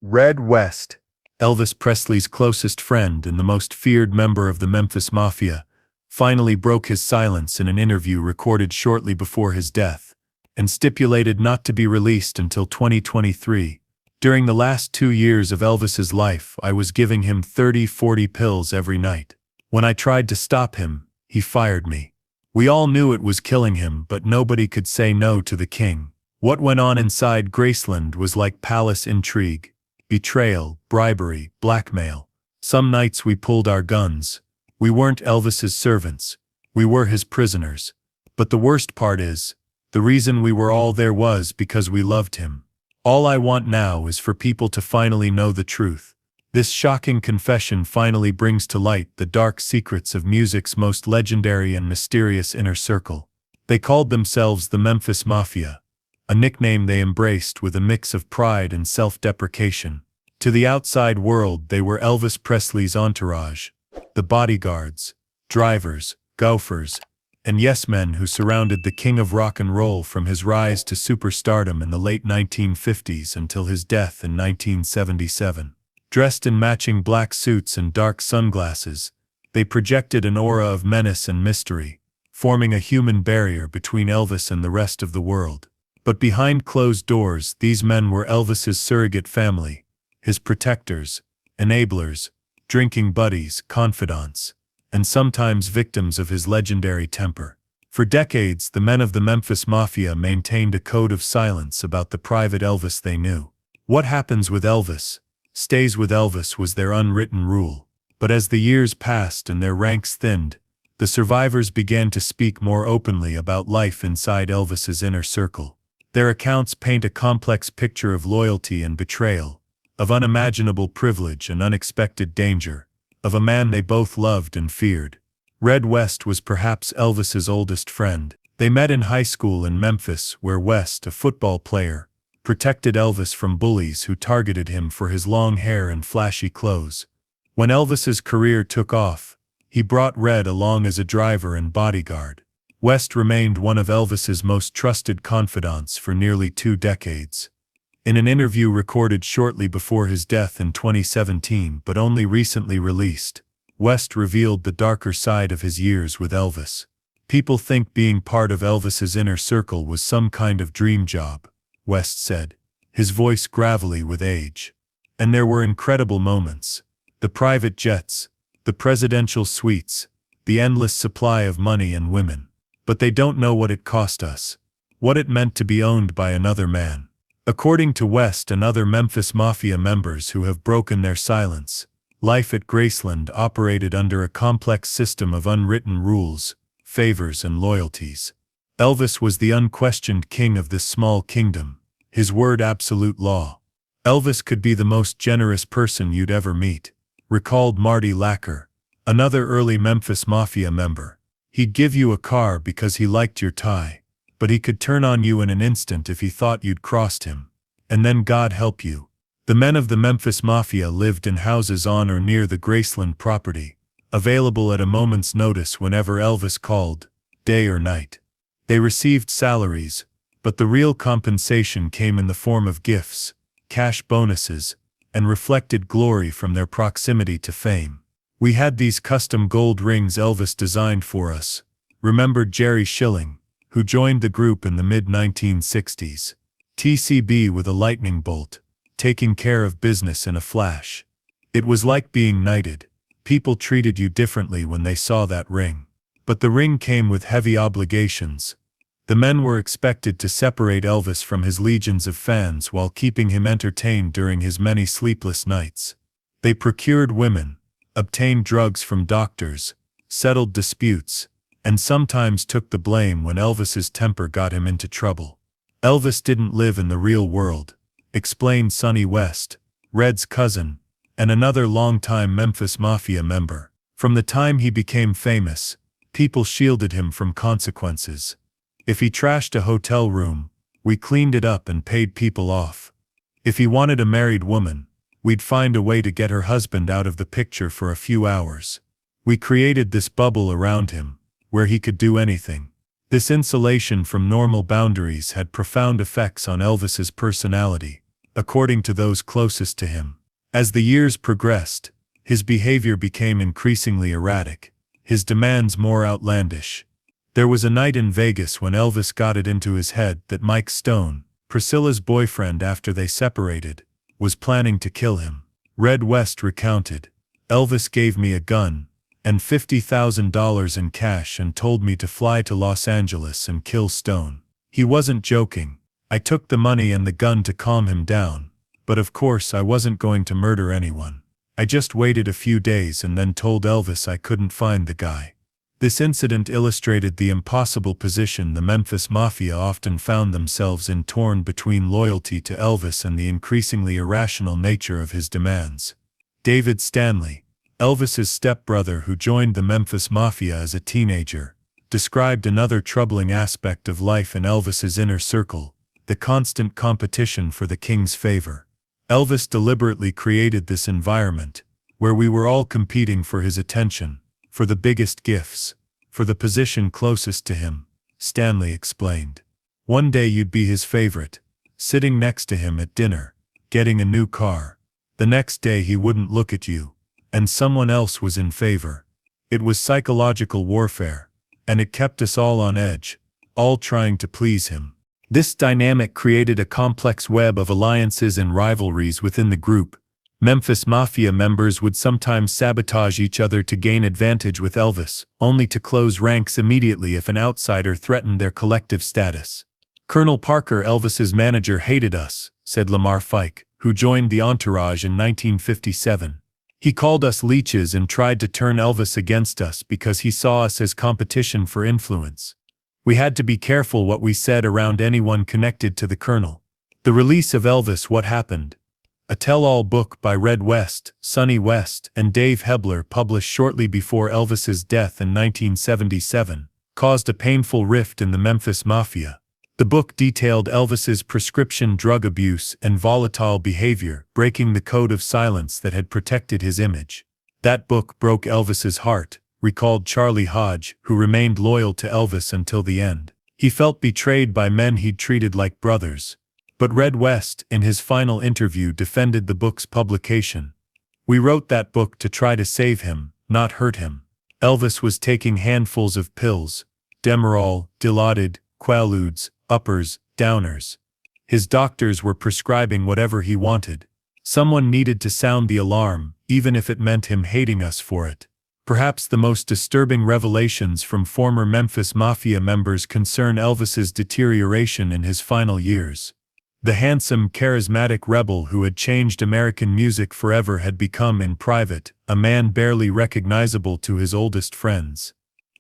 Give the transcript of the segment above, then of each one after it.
Red West, Elvis Presley's closest friend and the most feared member of the Memphis Mafia, finally broke his silence in an interview recorded shortly before his death, and stipulated not to be released until 2023. During the last 2 years of Elvis's life, I was giving him 30-40 pills every night. When I tried to stop him, he fired me. We all knew it was killing him, but nobody could say no to the king. What went on inside Graceland was like palace intrigue. Betrayal, bribery, blackmail. Some nights we pulled our guns. We weren't Elvis's servants. We were his prisoners. But the worst part is, the reason we were all there was because we loved him. All I want now is for people to finally know the truth. This shocking confession finally brings to light the dark secrets of music's most legendary and mysterious inner circle. They called themselves the Memphis Mafia, a nickname they embraced with a mix of pride and self-deprecation. To the outside world, they were Elvis Presley's entourage, the bodyguards, drivers, gophers, and yes-men who surrounded the king of rock and roll from his rise to superstardom in the late 1950s until his death in 1977. Dressed in matching black suits and dark sunglasses, they projected an aura of menace and mystery, forming a human barrier between Elvis and the rest of the world. But behind closed doors, these men were Elvis's surrogate family, his protectors, enablers, drinking buddies, confidants, and sometimes victims of his legendary temper. For decades, the men of the Memphis Mafia maintained a code of silence about the private Elvis they knew. What happens with Elvis stays with Elvis was their unwritten rule. But as the years passed and their ranks thinned, the survivors began to speak more openly about life inside Elvis's inner circle. Their accounts paint a complex picture of loyalty and betrayal, of unimaginable privilege and unexpected danger, of a man they both loved and feared. Red West was perhaps Elvis's oldest friend. They met in high school in Memphis, where West, a football player, protected Elvis from bullies who targeted him for his long hair and flashy clothes. When Elvis's career took off, he brought Red along as a driver and bodyguard. West remained one of Elvis's most trusted confidants for nearly 2 decades. In an interview recorded shortly before his death in 2017 but only recently released, West revealed the darker side of his years with Elvis. People think being part of Elvis's inner circle was some kind of dream job, West said, his voice gravelly with age. And there were incredible moments. The private jets, the presidential suites, the endless supply of money and women. But they don't know what it cost us, what it meant to be owned by another man. According to West and other Memphis Mafia members who have broken their silence, life at Graceland operated under a complex system of unwritten rules, favors and loyalties. Elvis was the unquestioned king of this small kingdom, his word absolute law. Elvis could be the most generous person you'd ever meet, recalled Marty Lacker, another early Memphis Mafia member. He'd give you a car because he liked your tie, but he could turn on you in an instant if he thought you'd crossed him. And then God help you. The men of the Memphis Mafia lived in houses on or near the Graceland property, available at a moment's notice whenever Elvis called, day or night. They received salaries, but the real compensation came in the form of gifts, cash bonuses, and reflected glory from their proximity to fame. We had these custom gold rings Elvis designed for us, remembered Jerry Schilling, who joined the group in the mid-1960s. TCB with a lightning bolt, taking care of business in a flash. It was like being knighted. People treated you differently when they saw that ring. But the ring came with heavy obligations. The men were expected to separate Elvis from his legions of fans while keeping him entertained during his many sleepless nights. They procured women, obtained drugs from doctors, settled disputes, and sometimes took the blame when Elvis's temper got him into trouble. Elvis didn't live in the real world, explained Sonny West, Red's cousin, and another longtime Memphis Mafia member. From the time he became famous, people shielded him from consequences. If he trashed a hotel room, we cleaned it up and paid people off. If he wanted a married woman, we'd find a way to get her husband out of the picture for a few hours. We created this bubble around him, where he could do anything. This insulation from normal boundaries had profound effects on Elvis's personality. according to those closest to him. As the years progressed, his behavior became increasingly erratic, his demands more outlandish. There was a night in Vegas when Elvis got it into his head that Mike Stone, Priscilla's boyfriend after they separated, was planning to kill him. Red West recounted, "Elvis gave me a gun and $50,000 in cash and told me to fly to Los Angeles and kill Stone. He wasn't joking. I took the money and the gun to calm him down, but of course I wasn't going to murder anyone. I just waited a few days and then told Elvis I couldn't find the guy." This incident illustrated the impossible position the Memphis Mafia often found themselves in, torn between loyalty to Elvis and the increasingly irrational nature of his demands. David Stanley, Elvis's stepbrother who joined the Memphis Mafia as a teenager, described another troubling aspect of life in Elvis's inner circle: the constant competition for the king's favor. Elvis deliberately created this environment, where we were all competing for his attention, for the biggest gifts, for the position closest to him, Stanley explained. One day you'd be his favorite, sitting next to him at dinner, getting a new car. The next day he wouldn't look at you, and someone else was in favor. It was psychological warfare, and it kept us all on edge, all trying to please him. This dynamic created a complex web of alliances and rivalries within the group. Memphis Mafia members would sometimes sabotage each other to gain advantage with Elvis, only to close ranks immediately if an outsider threatened their collective status. "Colonel Parker, Elvis's manager, hated us," said Lamar Fike, who joined the entourage in 1957. "He called us leeches and tried to turn Elvis against us because he saw us as competition for influence. We had to be careful what we said around anyone connected to the Colonel." The release of Elvis: What Happened? A tell-all book by Red West, Sonny West, and Dave Hebler, published shortly before Elvis's death in 1977, caused a painful rift in the Memphis Mafia. The book detailed Elvis's prescription drug abuse and volatile behavior, breaking the code of silence that had protected his image. "That book broke Elvis's heart," recalled Charlie Hodge, who remained loyal to Elvis until the end. "He felt betrayed by men he'd treated like brothers." But Red West, in his final interview, defended the book's publication. "We wrote that book to try to save him, not hurt him. Elvis was taking handfuls of pills, Demerol, Dilaudid, Quaaludes, uppers, downers. His doctors were prescribing whatever he wanted. Someone needed to sound the alarm, even if it meant him hating us for it." Perhaps the most disturbing revelations from former Memphis Mafia members concern Elvis's deterioration in his final years. The handsome, charismatic rebel who had changed American music forever had become, in private, a man barely recognizable to his oldest friends.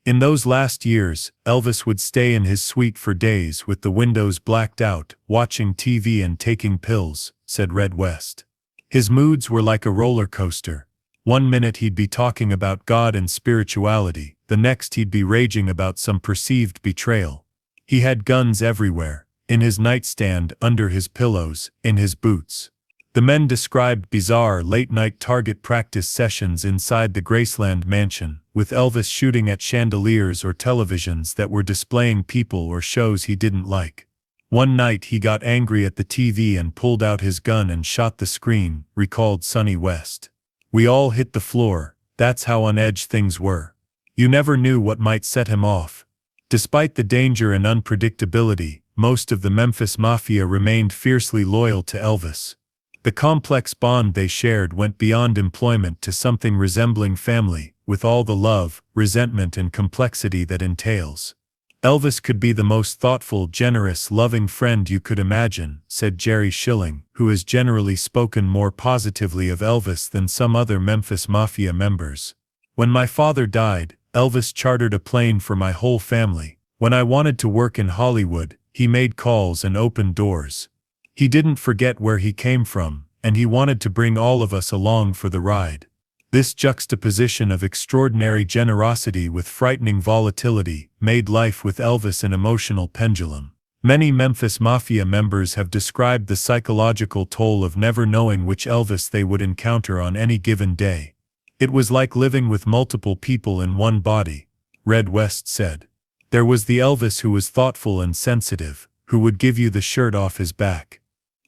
In those last years, Elvis would stay in his suite for days with the windows blacked out, watching TV and taking pills, said Red West. His moods were like a roller coaster. One minute he'd be talking about God and spirituality, the next he'd be raging about some perceived betrayal. He had guns everywhere. In his nightstand, under his pillows, in his boots. The men described bizarre late-night target practice sessions inside the Graceland mansion, with Elvis shooting at chandeliers or televisions that were displaying people or shows he didn't like. One night he got angry at the TV and pulled out his gun and shot the screen, recalled Sonny West. "We all hit the floor, that's how on edge things were. You never knew what might set him off." Despite the danger and unpredictability, most of the Memphis Mafia remained fiercely loyal to Elvis. The complex bond they shared went beyond employment to something resembling family, with all the love, resentment, and complexity that entails. "Elvis could be the most thoughtful, generous, loving friend you could imagine," said Jerry Schilling, who has generally spoken more positively of Elvis than some other Memphis Mafia members. "When my father died, Elvis chartered a plane for my whole family. When I wanted to work in Hollywood, he made calls and opened doors. He didn't forget where he came from, and he wanted to bring all of us along for the ride." This juxtaposition of extraordinary generosity with frightening volatility made life with Elvis an emotional pendulum. Many Memphis Mafia members have described the psychological toll of never knowing which Elvis they would encounter on any given day. "It was like living with multiple people in one body," Red West said. "There was the Elvis who was thoughtful and sensitive, who would give you the shirt off his back.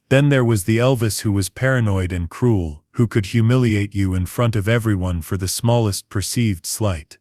Then there was the Elvis who was paranoid and cruel, who could humiliate you in front of everyone for the smallest perceived slight.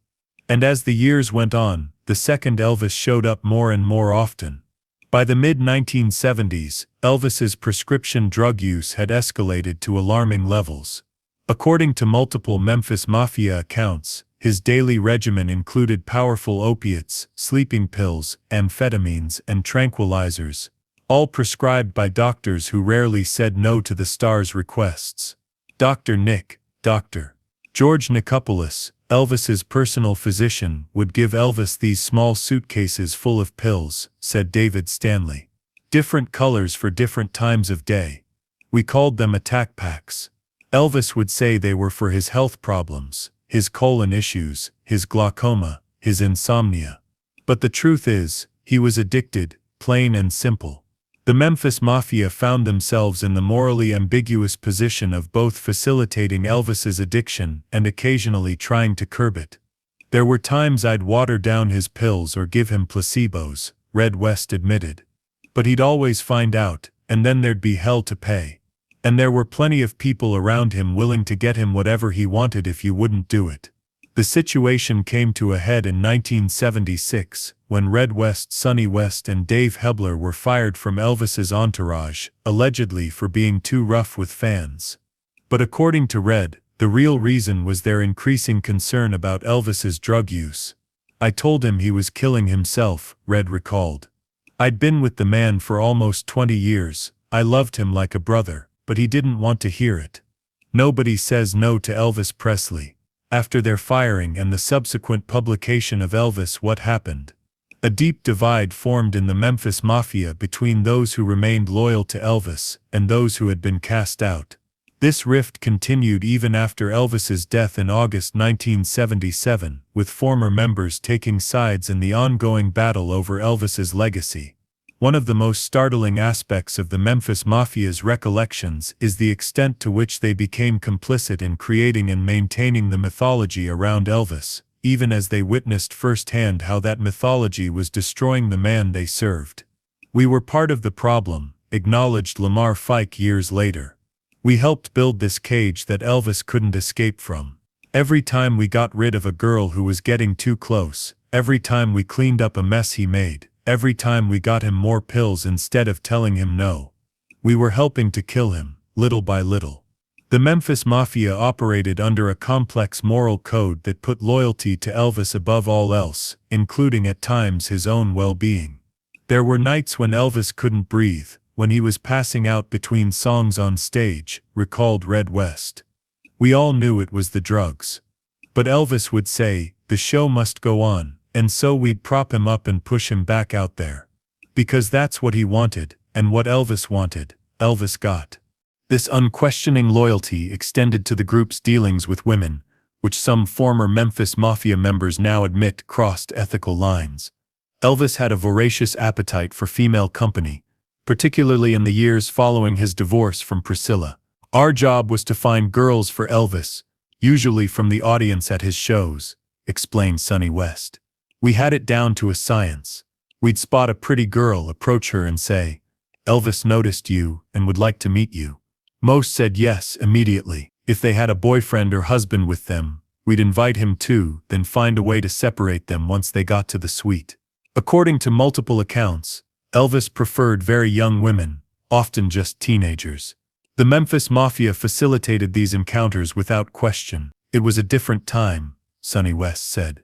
And as the years went on, the second Elvis showed up more and more often. By the mid-1970s, Elvis's prescription drug use had escalated to alarming levels. According to multiple Memphis Mafia accounts, his daily regimen included powerful opiates, sleeping pills, amphetamines, and tranquilizers, all prescribed by doctors who rarely said no to the star's requests. Dr. Nick, Dr. George Nikopoulos, Elvis's personal physician, would give Elvis these small suitcases full of pills, said David Stanley. Different colors for different times of day. We called them attack packs. Elvis would say they were for his health problems, his colon issues, his glaucoma, his insomnia. But the truth is, he was addicted, plain and simple. The Memphis Mafia found themselves in the morally ambiguous position of both facilitating Elvis's addiction and occasionally trying to curb it. There were times I'd water down his pills or give him placebos, Red West admitted. But he'd always find out, and then there'd be hell to pay. And there were plenty of people around him willing to get him whatever he wanted if you wouldn't do it. The situation came to a head in 1976, when Red West, Sonny West and Dave Hebler were fired from Elvis's entourage, allegedly for being too rough with fans. But according to Red, the real reason was their increasing concern about Elvis's drug use. I told him he was killing himself, Red recalled. I'd been with the man for almost 20 years, I loved him like a brother, but he didn't want to hear it. Nobody says no to Elvis Presley. After their firing and the subsequent publication of Elvis, What Happened? A deep divide formed in the Memphis Mafia between those who remained loyal to Elvis and those who had been cast out. This rift continued even after Elvis's death in August 1977, with former members taking sides in the ongoing battle over Elvis's legacy. One of the most startling aspects of the Memphis Mafia's recollections is the extent to which they became complicit in creating and maintaining the mythology around Elvis, even as they witnessed firsthand how that mythology was destroying the man they served. We were part of the problem, acknowledged Lamar Fike years later. We helped build this cage that Elvis couldn't escape from. Every time we got rid of a girl who was getting too close, every time we cleaned up a mess he made, every time we got him more pills instead of telling him no, we were helping to kill him, little by little. The Memphis Mafia operated under a complex moral code that put loyalty to Elvis above all else, including at times his own well-being. There were nights when Elvis couldn't breathe, when he was passing out between songs on stage, recalled Red West. We all knew it was the drugs. But Elvis would say, the show must go on. And so we'd prop him up and push him back out there. Because that's what he wanted, and what Elvis wanted, Elvis got. This unquestioning loyalty extended to the group's dealings with women, which some former Memphis Mafia members now admit crossed ethical lines. Elvis had a voracious appetite for female company, particularly in the years following his divorce from Priscilla. Our job was to find girls for Elvis, usually from the audience at his shows, explained Sonny West. We had it down to a science. We'd spot a pretty girl, approach her and say, Elvis noticed you and would like to meet you. Most said yes immediately. If they had a boyfriend or husband with them, we'd invite him too, then find a way to separate them once they got to the suite. According to multiple accounts, Elvis preferred very young women, often just teenagers. The Memphis Mafia facilitated these encounters without question. It was a different time, Sonny West said.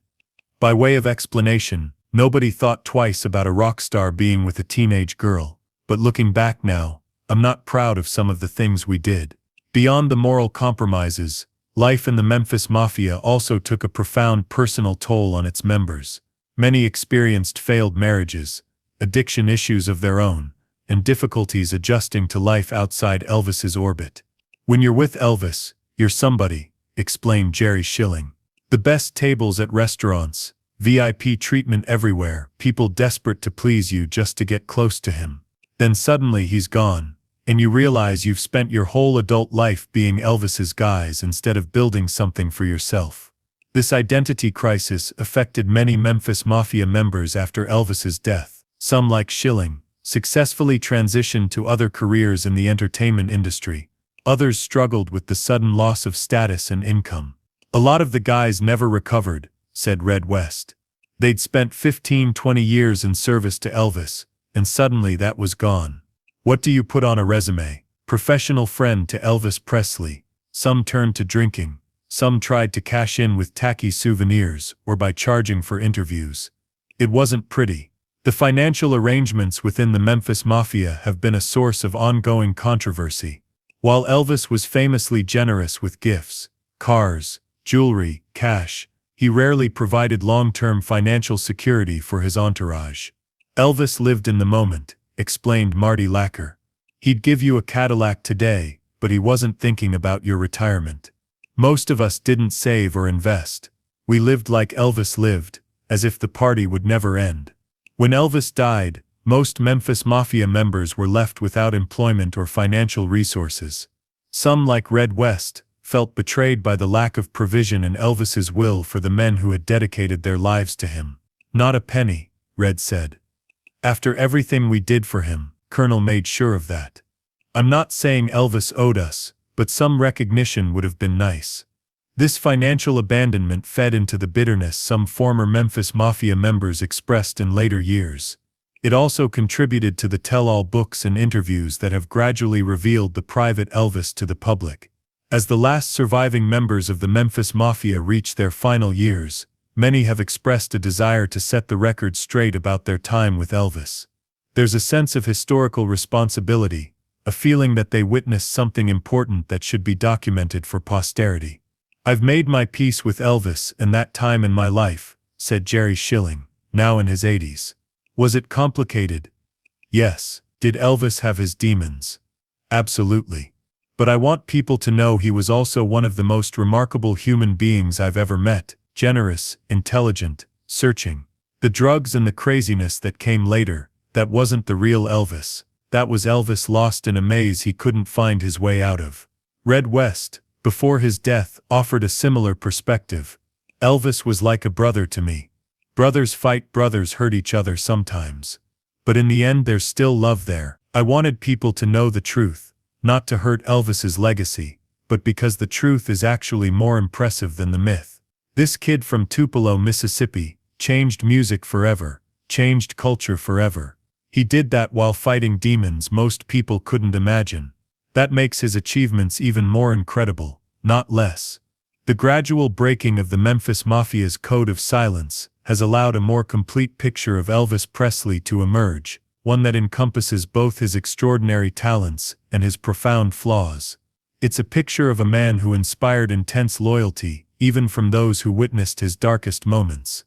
By way of explanation, nobody thought twice about a rock star being with a teenage girl, but looking back now, I'm not proud of some of the things we did. Beyond the moral compromises, life in the Memphis Mafia also took a profound personal toll on its members. Many experienced failed marriages, addiction issues of their own, and difficulties adjusting to life outside Elvis's orbit. When you're with Elvis, you're somebody, explained Jerry Schilling. The best tables at restaurants, VIP treatment everywhere, people desperate to please you just to get close to him. Then suddenly he's gone, and you realize you've spent your whole adult life being Elvis's guys instead of building something for yourself. This identity crisis affected many Memphis Mafia members after Elvis's death. Some, like Schilling, successfully transitioned to other careers in the entertainment industry. Others struggled with the sudden loss of status and income. "A lot of the guys never recovered," said Red West. "They'd spent 15-20 years in service to Elvis, and suddenly that was gone. What do you put on a resume? Professional friend to Elvis Presley." Some turned to drinking. Some tried to cash in with tacky souvenirs or by charging for interviews. It wasn't pretty. The financial arrangements within the Memphis Mafia have been a source of ongoing controversy. While Elvis was famously generous with gifts, cars, jewelry, cash, he rarely provided long-term financial security for his entourage. "Elvis lived in the moment," explained Marty Lacker. "He'd give you a Cadillac today, but he wasn't thinking about your retirement. Most of us didn't save or invest. We lived like Elvis lived, as if the party would never end." When Elvis died, most Memphis Mafia members were left without employment or financial resources. Some, like Red West, felt betrayed by the lack of provision in Elvis's will for the men who had dedicated their lives to him. "Not a penny," Red said. "After everything we did for him, Colonel made sure of that. I'm not saying Elvis owed us, but some recognition would have been nice." This financial abandonment fed into the bitterness some former Memphis Mafia members expressed in later years. It also contributed to the tell-all books and interviews that have gradually revealed the private Elvis to the public. As the last surviving members of the Memphis Mafia reach their final years, many have expressed a desire to set the record straight about their time with Elvis. There's a sense of historical responsibility, a feeling that they witnessed something important that should be documented for posterity. "I've made my peace with Elvis and that time in my life," said Jerry Schilling, now in his 80s. "Was it complicated? Yes. Did Elvis have his demons? Absolutely. But I want people to know he was also one of the most remarkable human beings I've ever met, generous, intelligent, searching. The drugs and the craziness that came later, that wasn't the real Elvis. That was Elvis lost in a maze he couldn't find his way out of." Red West, before his death, offered a similar perspective. "Elvis was like a brother to me. Brothers fight, brothers hurt each other sometimes. But in the end there's still love there. I wanted people to know the truth, not to hurt Elvis's legacy, but because the truth is actually more impressive than the myth. This kid from Tupelo, Mississippi, changed music forever, changed culture forever. He did that while fighting demons most people couldn't imagine. That makes his achievements even more incredible, not less." The gradual breaking of the Memphis Mafia's code of silence has allowed a more complete picture of Elvis Presley to emerge, one that encompasses both his extraordinary talents and his profound flaws. It's a picture of a man who inspired intense loyalty, even from those who witnessed his darkest moments.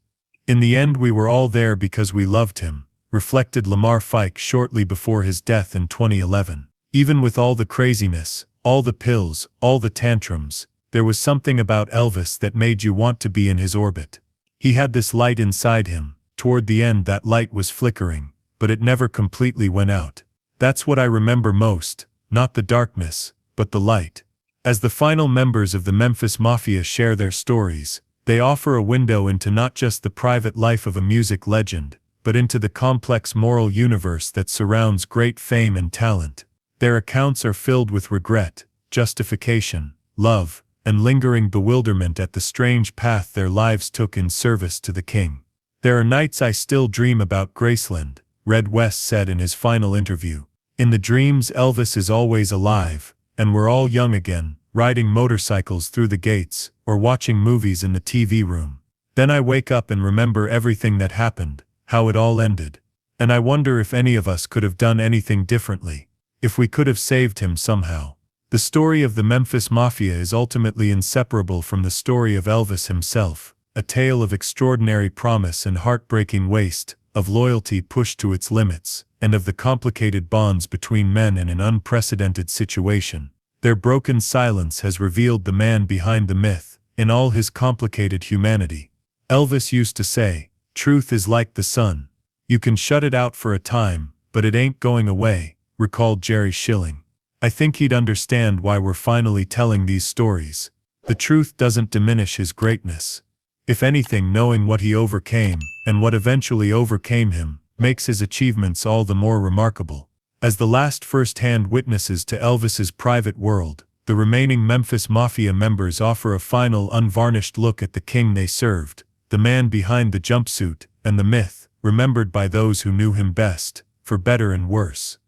"In the end we were all there because we loved him," reflected Lamar Fike shortly before his death in 2011. "Even with all the craziness, all the pills, all the tantrums, there was something about Elvis that made you want to be in his orbit. He had this light inside him. Toward the end that light was flickering, but it never completely went out. That's what I remember most, not the darkness, but the light." As the final members of the Memphis Mafia share their stories, they offer a window into not just the private life of a music legend, but into the complex moral universe that surrounds great fame and talent. Their accounts are filled with regret, justification, love, and lingering bewilderment at the strange path their lives took in service to the king. "There are nights I still dream about Graceland," Red West said in his final interview. "In the dreams Elvis is always alive, and we're all young again, riding motorcycles through the gates, or watching movies in the TV room. Then I wake up and remember everything that happened, how it all ended. And I wonder if any of us could have done anything differently. If we could have saved him somehow." The story of the Memphis Mafia is ultimately inseparable from the story of Elvis himself, a tale of extraordinary promise and heartbreaking waste, of loyalty pushed to its limits, and of the complicated bonds between men in an unprecedented situation. Their broken silence has revealed the man behind the myth, in all his complicated humanity. Elvis used to say, "Truth is like the sun. You can shut it out for a time, but it ain't going away," recalled Jerry Schilling. "I think he'd understand why we're finally telling these stories. The truth doesn't diminish his greatness. If anything, knowing what he overcame, and what eventually overcame him, makes his achievements all the more remarkable. As the last first-hand witnesses to Elvis's private world, the remaining Memphis Mafia members offer a final unvarnished look at the king they served, the man behind the jumpsuit, and the myth, remembered by those who knew him best, for better and worse.